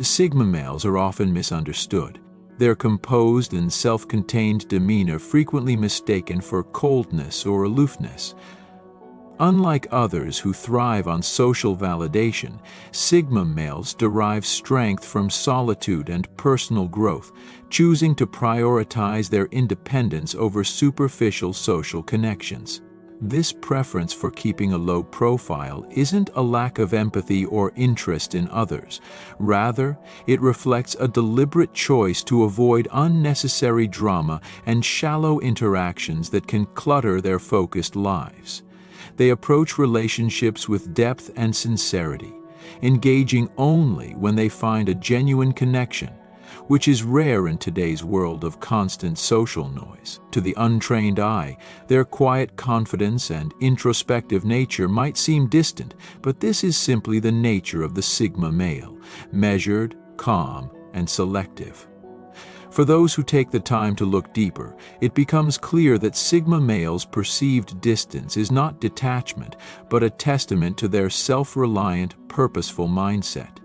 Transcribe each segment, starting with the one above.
Sigma males are often misunderstood. Their composed and self-contained demeanor frequently mistaken for coldness or aloofness. Unlike others who thrive on social validation, Sigma males derive strength from solitude and personal growth, choosing to prioritize their independence over superficial social connections. This preference for keeping a low profile isn't a lack of empathy or interest in others. Rather, it reflects a deliberate choice to avoid unnecessary drama and shallow interactions that can clutter their focused lives. They approach relationships with depth and sincerity, engaging only when they find a genuine connection, which is rare in today's world of constant social noise. To the untrained eye, their quiet confidence and introspective nature might seem distant, but this is simply the nature of the Sigma male, measured, calm, and selective. For those who take the time to look deeper, it becomes clear that Sigma males' perceived distance is not detachment, but a testament to their self-reliant, purposeful mindset.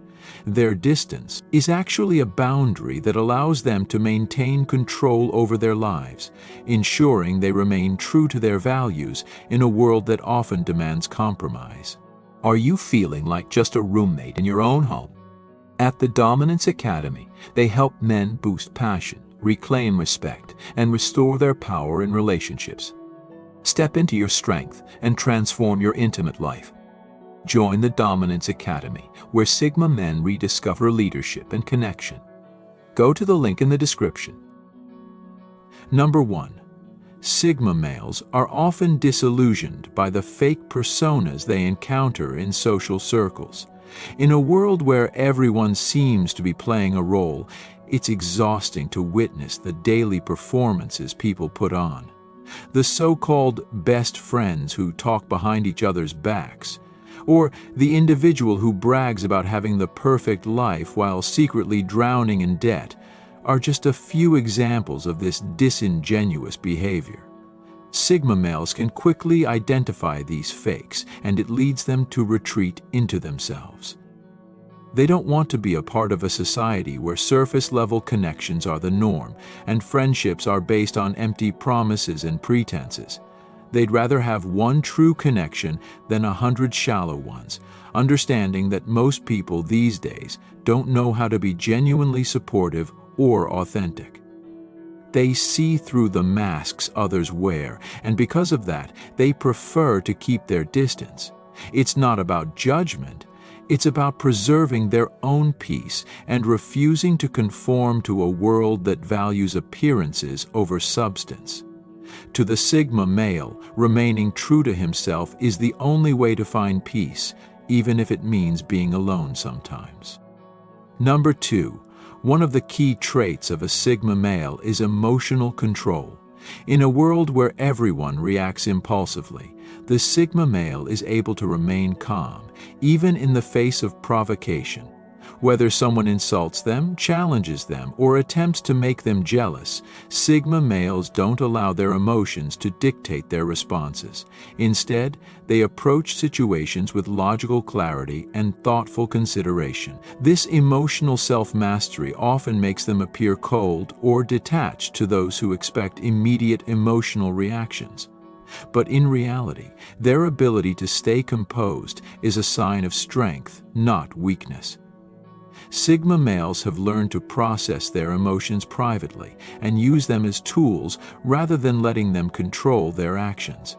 Their distance is actually a boundary that allows them to maintain control over their lives, ensuring they remain true to their values in a world that often demands compromise. Are you feeling like just a roommate in your own home? At the Dominance Academy, they help men boost passion, reclaim respect, and restore their power in relationships. Step into your strength and transform your intimate life. Join the Dominance Academy, where Sigma men rediscover leadership and connection. Go to the link in the description. Number 1. Sigma males are often disillusioned by the fake personas they encounter in social circles. In a world where everyone seems to be playing a role, it's exhausting to witness the daily performances people put on. The so-called best friends who talk behind each other's backs, or the individual who brags about having the perfect life while secretly drowning in debt, are just a few examples of this disingenuous behavior. Sigma males can quickly identify these fakes, and it leads them to retreat into themselves. They don't want to be a part of a society where surface-level connections are the norm and friendships are based on empty promises and pretenses. They'd rather have one true connection than 100 shallow ones, understanding that most people these days don't know how to be genuinely supportive or authentic. They see through the masks others wear, and because of that, they prefer to keep their distance. It's not about judgment, it's about preserving their own peace and refusing to conform to a world that values appearances over substance. To the Sigma male, remaining true to himself is the only way to find peace, even if it means being alone sometimes. Number 2. One of the key traits of a Sigma male is emotional control. In a world where everyone reacts impulsively, the Sigma male is able to remain calm, even in the face of provocation. Whether someone insults them, challenges them, or attempts to make them jealous, Sigma males don't allow their emotions to dictate their responses. Instead, they approach situations with logical clarity and thoughtful consideration. This emotional self-mastery often makes them appear cold or detached to those who expect immediate emotional reactions. But in reality, their ability to stay composed is a sign of strength, not weakness. Sigma males have learned to process their emotions privately and use them as tools rather than letting them control their actions.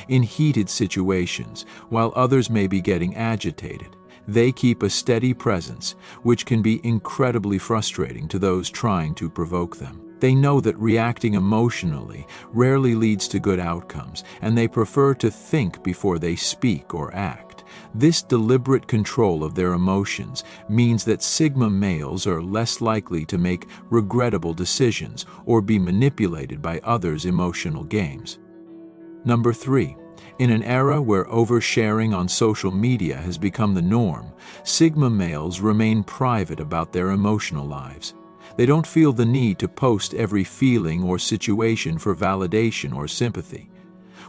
In heated situations, while others may be getting agitated, they keep a steady presence, which can be incredibly frustrating to those trying to provoke them. They know that reacting emotionally rarely leads to good outcomes, and they prefer to think before they speak or act. This deliberate control of their emotions means that Sigma males are less likely to make regrettable decisions or be manipulated by others' emotional games. Number 3. In an era where oversharing on social media has become the norm, Sigma males remain private about their emotional lives. They don't feel the need to post every feeling or situation for validation or sympathy.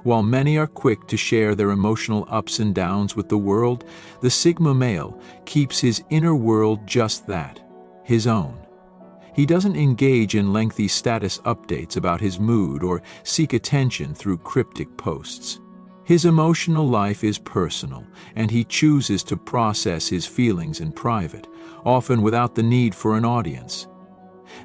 While many are quick to share their emotional ups and downs with the world, the Sigma male keeps his inner world just that, his own. He doesn't engage in lengthy status updates about his mood or seek attention through cryptic posts. His emotional life is personal, and he chooses to process his feelings in private, often without the need for an audience.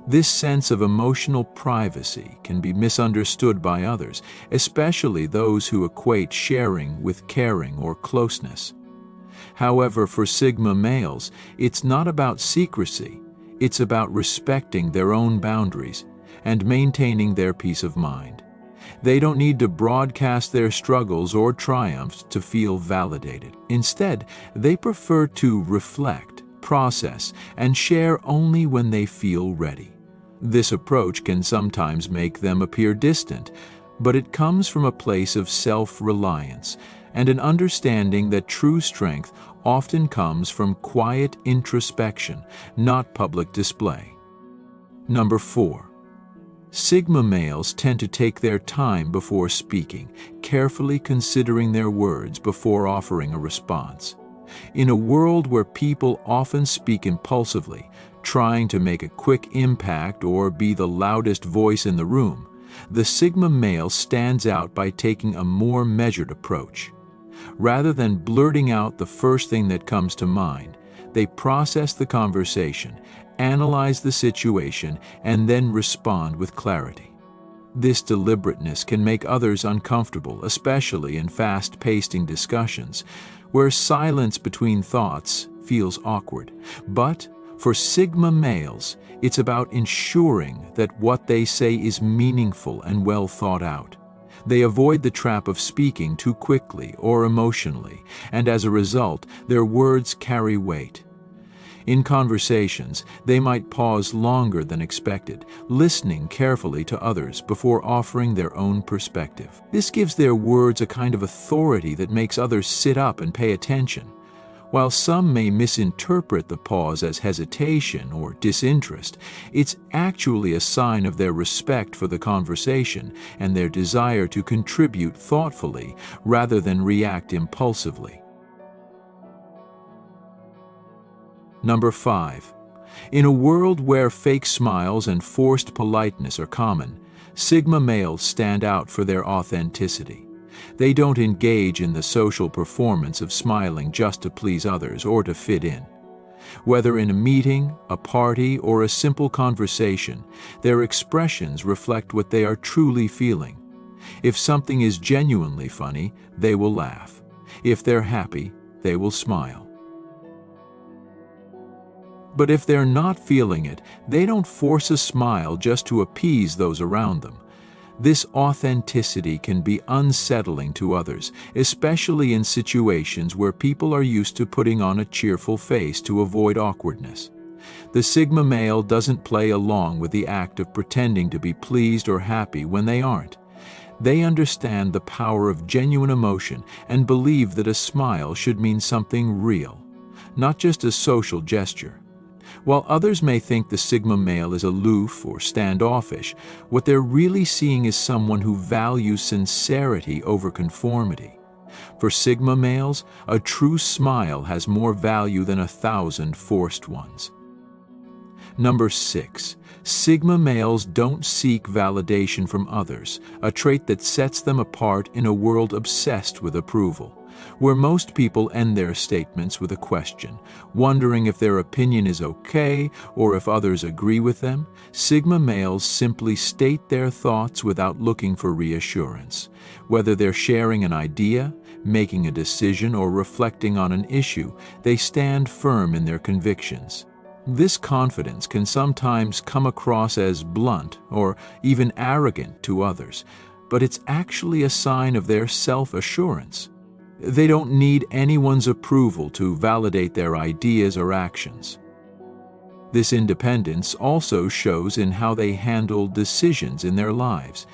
This sense of emotional privacy can be misunderstood by others, especially those who equate sharing with caring or closeness. However, for Sigma males, it's not about secrecy. It's about respecting their own boundaries and maintaining their peace of mind. They don't need to broadcast their struggles or triumphs to feel validated. Instead, they prefer to reflect, process, and share only when they feel ready. This approach can sometimes make them appear distant, but it comes from a place of self-reliance and an understanding that true strength often comes from quiet introspection, not public display. Number 4. Sigma males tend to take their time before speaking, carefully considering their words before offering a response. In a world where people often speak impulsively, trying to make a quick impact or be the loudest voice in the room, the Sigma male stands out by taking a more measured approach. Rather than blurting out the first thing that comes to mind, they process the conversation, analyze the situation, and then respond with clarity. This deliberateness can make others uncomfortable, especially in fast-paced discussions, where silence between thoughts feels awkward. But for Sigma males, it's about ensuring that what they say is meaningful and well thought out. They avoid the trap of speaking too quickly or emotionally, and as a result, their words carry weight. In conversations, they might pause longer than expected, listening carefully to others before offering their own perspective. This gives their words a kind of authority that makes others sit up and pay attention. While some may misinterpret the pause as hesitation or disinterest, it's actually a sign of their respect for the conversation and their desire to contribute thoughtfully rather than react impulsively. Number 5. In a world where fake smiles and forced politeness are common, Sigma males stand out for their authenticity. They don't engage in the social performance of smiling just to please others or to fit in. Whether in a meeting, a party, or a simple conversation, their expressions reflect what they are truly feeling. If something is genuinely funny, they will laugh. If they're happy, they will smile. But if they're not feeling it, they don't force a smile just to appease those around them. This authenticity can be unsettling to others, especially in situations where people are used to putting on a cheerful face to avoid awkwardness. The Sigma male doesn't play along with the act of pretending to be pleased or happy when they aren't. They understand the power of genuine emotion and believe that a smile should mean something real, not just a social gesture. While others may think the Sigma male is aloof or standoffish, what they're really seeing is someone who values sincerity over conformity. For Sigma males, a true smile has more value than 1,000 forced ones. Number 6. Sigma males don't seek validation from others, a trait that sets them apart in a world obsessed with approval. Where most people end their statements with a question, wondering if their opinion is okay or if others agree with them, Sigma males simply state their thoughts without looking for reassurance. Whether they're sharing an idea, making a decision, or reflecting on an issue, they stand firm in their convictions. This confidence can sometimes come across as blunt or even arrogant to others, but it's actually a sign of their self-assurance. They don't need anyone's approval to validate their ideas or actions. This independence also shows in how they handle decisions in their lives.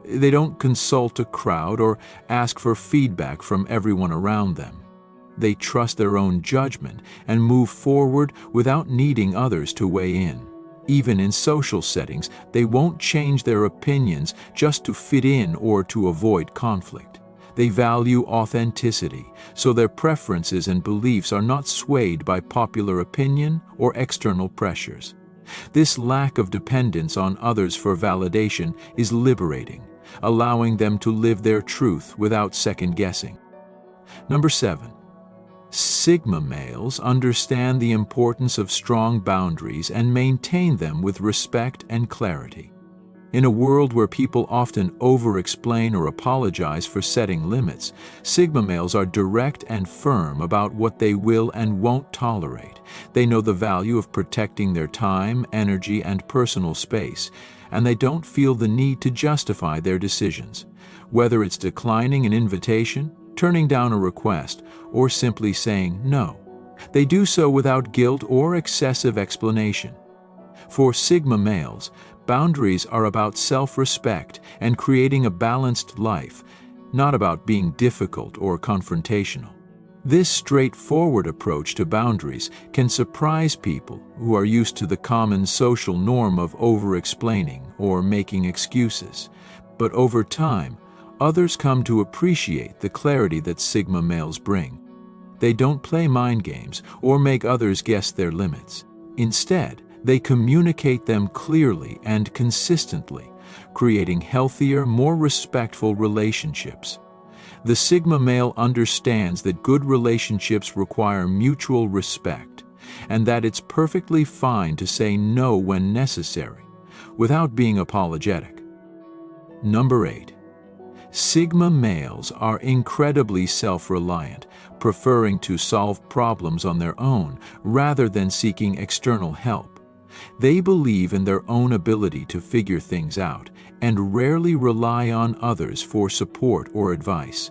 They don't consult a crowd or ask for feedback from everyone around them. They trust their own judgment and move forward without needing others to weigh in. Even in social settings, they won't change their opinions just to fit in or to avoid conflict. They value authenticity, so their preferences and beliefs are not swayed by popular opinion or external pressures. This lack of dependence on others for validation is liberating, allowing them to live their truth without second-guessing. Number 7. Sigma males understand the importance of strong boundaries and maintain them with respect and clarity. In a world where people often over-explain or apologize for setting limits, Sigma males are direct and firm about what they will and won't tolerate. They know the value of protecting their time, energy, and personal space, and they don't feel the need to justify their decisions. Whether it's declining an invitation, turning down a request, or simply saying no, they do so without guilt or excessive explanation. For Sigma males, boundaries are about self-respect and creating a balanced life, not about being difficult or confrontational. This straightforward approach to boundaries can surprise people who are used to the common social norm of over-explaining or making excuses. But over time, others come to appreciate the clarity that Sigma males bring. They don't play mind games or make others guess their limits. Instead, they communicate them clearly and consistently, creating healthier, more respectful relationships. The Sigma male understands that good relationships require mutual respect, and that it's perfectly fine to say no when necessary, without being apologetic. Number 8. Sigma males are incredibly self-reliant, preferring to solve problems on their own rather than seeking external help. They believe in their own ability to figure things out and rarely rely on others for support or advice.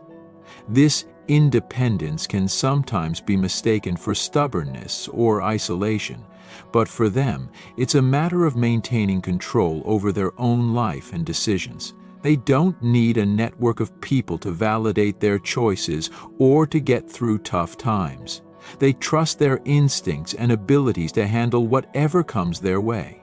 This independence can sometimes be mistaken for stubbornness or isolation, but for them, it's a matter of maintaining control over their own life and decisions. They don't need a network of people to validate their choices or to get through tough times. They trust their instincts and abilities to handle whatever comes their way.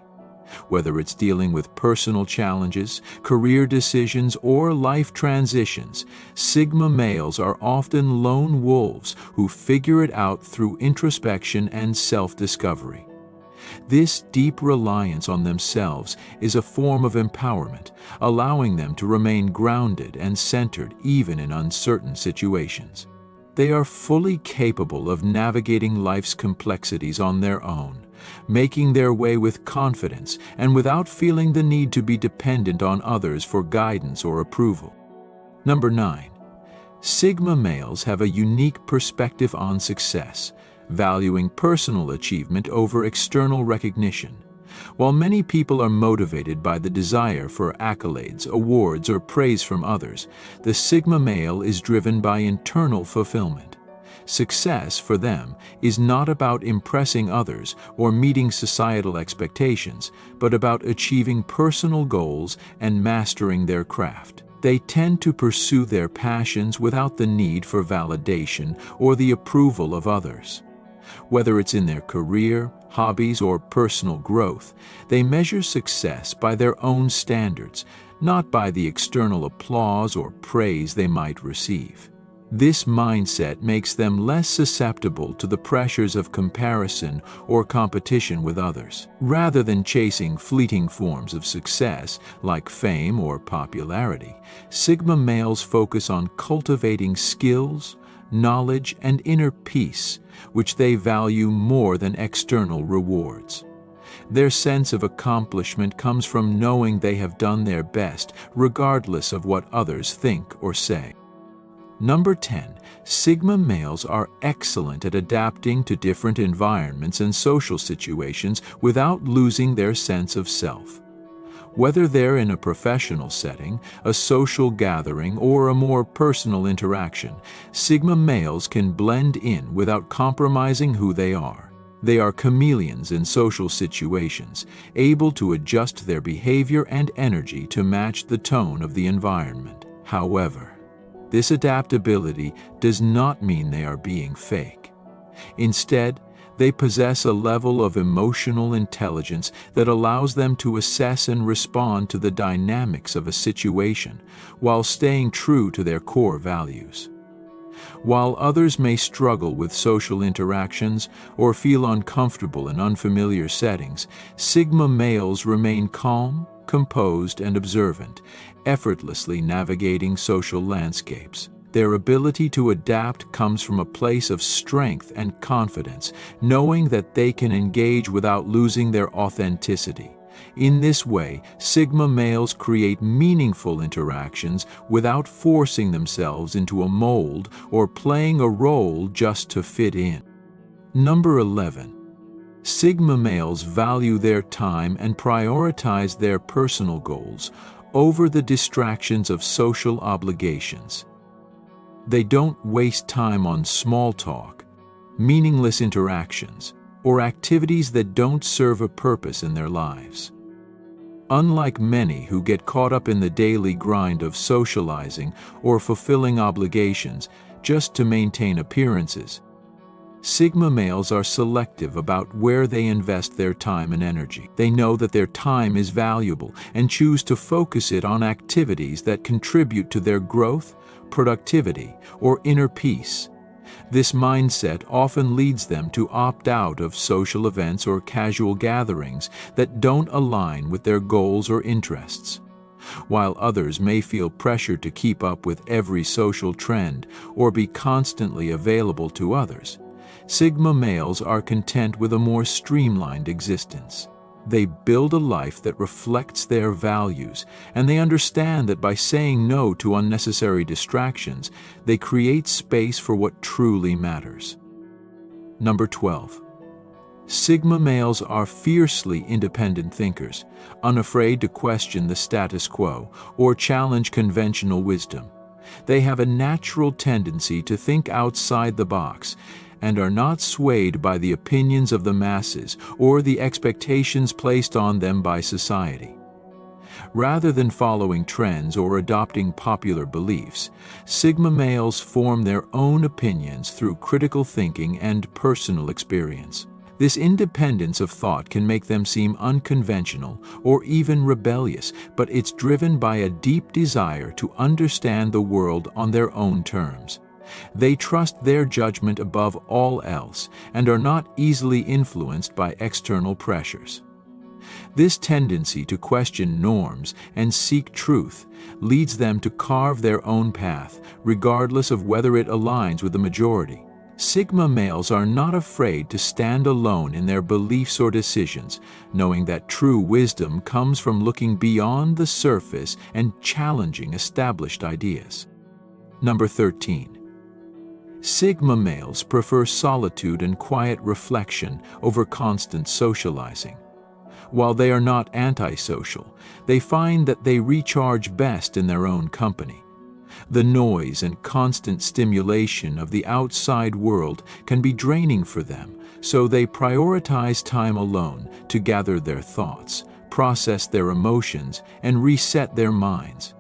Whether it's dealing with personal challenges, career decisions, or life transitions, Sigma males are often lone wolves who figure it out through introspection and self-discovery. This deep reliance on themselves is a form of empowerment, allowing them to remain grounded and centered even in uncertain situations. They are fully capable of navigating life's complexities on their own, making their way with confidence and without feeling the need to be dependent on others for guidance or approval. Number 9. Sigma males have a unique perspective on success, valuing personal achievement over external recognition. While many people are motivated by the desire for accolades, awards, or praise from others, the Sigma male is driven by internal fulfillment. Success for them is not about impressing others or meeting societal expectations, but about achieving personal goals and mastering their craft. They tend to pursue their passions without the need for validation or the approval of others. Whether it's in their career, hobbies, or personal growth, they measure success by their own standards, not by the external applause or praise they might receive. This mindset makes them less susceptible to the pressures of comparison or competition with others. Rather than chasing fleeting forms of success like fame or popularity, Sigma males focus on cultivating skills, knowledge, and inner peace, which they value more than external rewards. Their sense of accomplishment comes from knowing they have done their best, regardless of what others think or say. Number 10. Sigma males are excellent at adapting to different environments and social situations without losing their sense of self. Whether they're in a professional setting, a social gathering, or a more personal interaction, Sigma males can blend in without compromising who they are. They are chameleons in social situations, able to adjust their behavior and energy to match the tone of the environment. However, this adaptability does not mean they are being fake. Instead, They possess a level of emotional intelligence that allows them to assess and respond to the dynamics of a situation while staying true to their core values. While others may struggle with social interactions or feel uncomfortable in unfamiliar settings, Sigma males remain calm, composed, and observant, effortlessly navigating social landscapes. Their ability to adapt comes from a place of strength and confidence, knowing that they can engage without losing their authenticity. In this way, Sigma males create meaningful interactions without forcing themselves into a mold or playing a role just to fit in. Number 11. Sigma males value their time and prioritize their personal goals over the distractions of social obligations. They don't waste time on small talk, meaningless interactions, or activities that don't serve a purpose in their lives. Unlike many who get caught up in the daily grind of socializing or fulfilling obligations just to maintain appearances, Sigma males are selective about where they invest their time and energy. They know that their time is valuable and choose to focus it on activities that contribute to their growth, productivity, or inner peace. This mindset often leads them to opt out of social events or casual gatherings that don't align with their goals or interests. While others may feel pressured to keep up with every social trend or be constantly available to others, Sigma males are content with a more streamlined existence. They build a life that reflects their values, and they understand that by saying no to unnecessary distractions, they create space for what truly matters. Number 12. Sigma males are fiercely independent thinkers, unafraid to question the status quo or challenge conventional wisdom. They have a natural tendency to think outside the box and are not swayed by the opinions of the masses or the expectations placed on them by society. Rather than following trends or adopting popular beliefs, Sigma males form their own opinions through critical thinking and personal experience. This independence of thought can make them seem unconventional or even rebellious, but it's driven by a deep desire to understand the world on their own terms. They trust their judgment above all else and are not easily influenced by external pressures. This tendency to question norms and seek truth leads them to carve their own path, regardless of whether it aligns with the majority. Sigma males are not afraid to stand alone in their beliefs or decisions, knowing that true wisdom comes from looking beyond the surface and challenging established ideas. Number 13. Sigma males prefer solitude and quiet reflection over constant socializing. While they are not antisocial, they find that they recharge best in their own company. The noise and constant stimulation of the outside world can be draining for them, so they prioritize time alone to gather their thoughts, process their emotions, and reset their minds.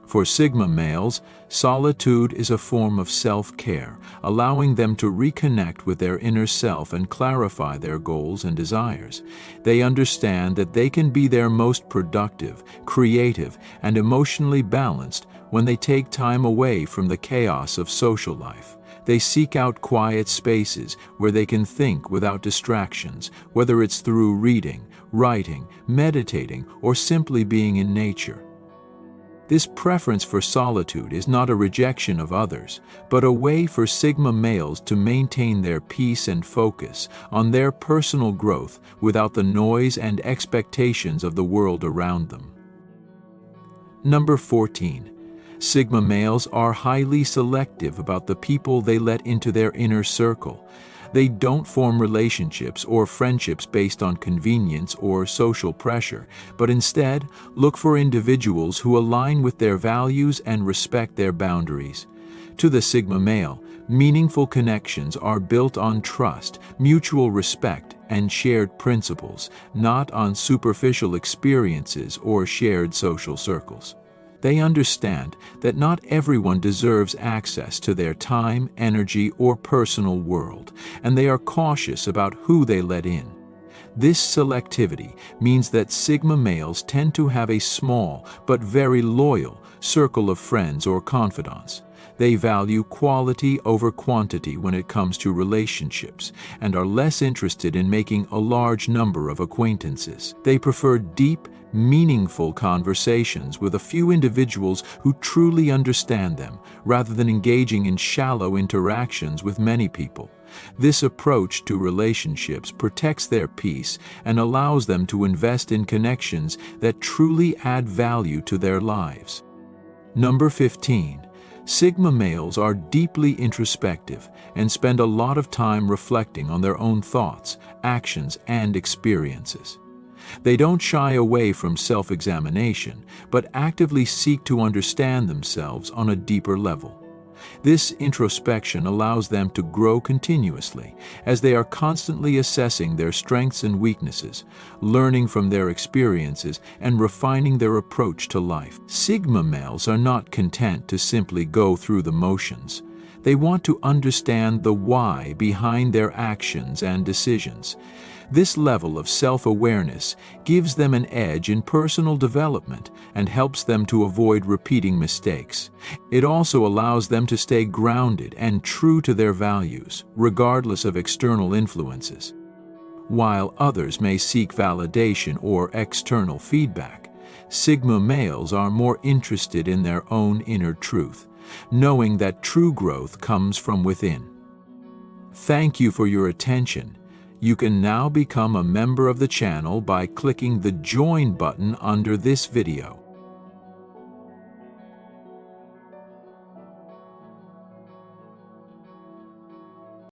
For Sigma males, solitude is a form of self-care, allowing them to reconnect with their inner self and clarify their goals and desires. They understand that they can be their most productive, creative, and emotionally balanced when they take time away from the chaos of social life. They seek out quiet spaces where they can think without distractions, whether it's through reading, writing, meditating, or simply being in nature. This preference for solitude is not a rejection of others, but a way for Sigma males to maintain their peace and focus on their personal growth without the noise and expectations of the world around them. Number 14. Sigma males are highly selective about the people they let into their inner circle. They don't form relationships or friendships based on convenience or social pressure, but instead look for individuals who align with their values and respect their boundaries. To the Sigma male, meaningful connections are built on trust, mutual respect, and shared principles, not on superficial experiences or shared social circles. They understand that not everyone deserves access to their time, energy, or personal world, and they are cautious about who they let in. This selectivity means that Sigma males tend to have a small but very loyal circle of friends or confidants. They value quality over quantity when it comes to relationships and are less interested in making a large number of acquaintances. They prefer deep, meaningful conversations with a few individuals who truly understand them, rather than engaging in shallow interactions with many people. This approach to relationships protects their peace and allows them to invest in connections that truly add value to their lives. Number 15. Sigma males are deeply introspective and spend a lot of time reflecting on their own thoughts, actions, and experiences. They don't shy away from self-examination, but actively seek to understand themselves on a deeper level. This introspection allows them to grow continuously, as they are constantly assessing their strengths and weaknesses, learning from their experiences, and refining their approach to life. Sigma males are not content to simply go through the motions. They want to understand the why behind their actions and decisions. This level of self-awareness gives them an edge in personal development and helps them to avoid repeating mistakes. It also allows them to stay grounded and true to their values, regardless of external influences. While others may seek validation or external feedback, Sigma males are more interested in their own inner truth, knowing that true growth comes from within. Thank you for your attention. You can now become a member of the channel by clicking the Join button under this video.